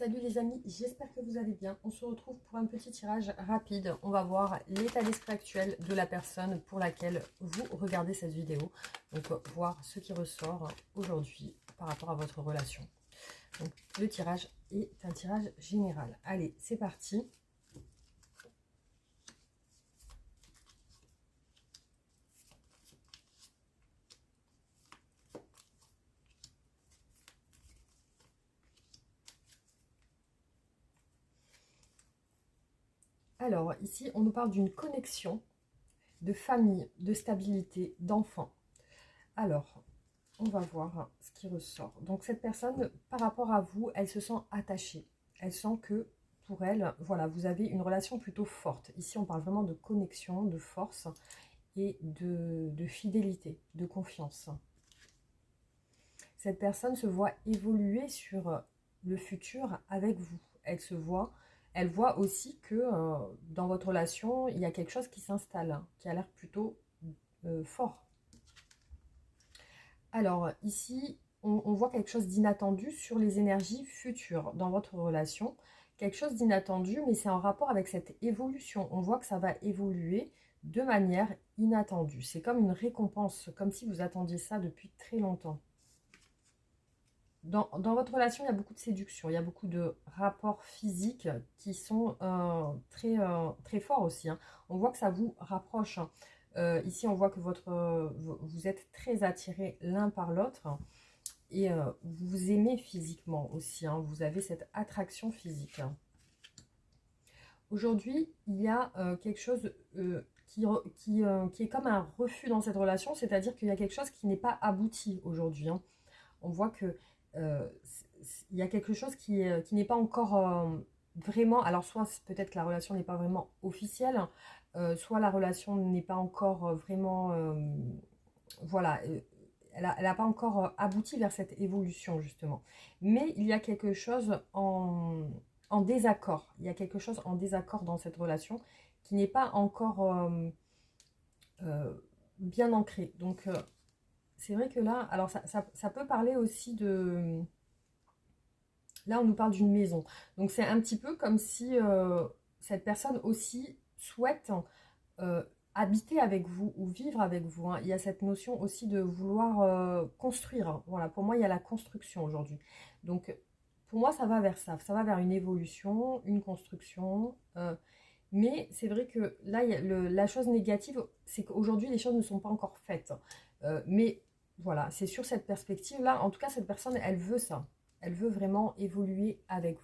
Salut les amis, j'espère que vous allez bien. On se retrouve pour un petit tirage rapide. On va voir l'état d'esprit actuel de la personne pour laquelle vous regardez cette vidéo. Donc voir ce qui ressort aujourd'hui par rapport à votre relation. Donc le tirage est un tirage général. Allez, c'est parti. Alors ici, on nous parle d'une connexion, de famille, de stabilité, d'enfants. Alors, on va voir ce qui ressort. Donc cette personne, par rapport à vous, elle se sent attachée. Elle sent que pour elle, voilà, vous avez une relation plutôt forte. Ici, on parle vraiment de connexion, de force et de fidélité, de confiance. Cette personne se voit évoluer sur le futur avec vous. Elle voit aussi que dans votre relation, il y a quelque chose qui s'installe, qui a l'air plutôt fort. Alors ici, on voit quelque chose d'inattendu sur les énergies futures dans votre relation. Quelque chose d'inattendu, mais c'est en rapport avec cette évolution. On voit que ça va évoluer de manière inattendue. C'est comme une récompense, comme si vous attendiez ça depuis très longtemps. Dans votre relation, il y a beaucoup de séduction, il y a beaucoup de rapports physiques qui sont très forts aussi, hein. On voit que ça vous rapproche. Ici, on voit que vous êtes très attirés l'un par l'autre et vous vous aimez physiquement aussi, hein. Vous avez cette attraction physique. Aujourd'hui, il y a quelque chose qui est comme un refus dans cette relation, c'est-à-dire qu'il y a quelque chose qui n'est pas abouti aujourd'hui, hein. On voit que il y a quelque chose qui n'est pas encore vraiment, alors soit peut-être que la relation n'est pas vraiment officielle, soit la relation n'est pas encore vraiment, voilà, elle n'a pas encore abouti vers cette évolution justement. Mais il y a quelque chose en désaccord, il y a quelque chose en désaccord dans cette relation qui n'est pas encore bien ancré. Donc c'est vrai que là, alors ça peut parler aussi de... Là, on nous parle d'une maison. Donc, c'est un petit peu comme si cette personne aussi souhaite habiter avec vous ou vivre avec vous, hein. Il y a cette notion aussi de vouloir construire. Voilà, pour moi, il y a la construction aujourd'hui. Donc, pour moi, ça va vers ça. Ça va vers une évolution, une construction. Mais c'est vrai que là, la chose négative, c'est qu'aujourd'hui, les choses ne sont pas encore faites. Mais voilà, c'est sur cette perspective-là. En tout cas, cette personne, elle veut ça. Elle veut vraiment évoluer avec vous.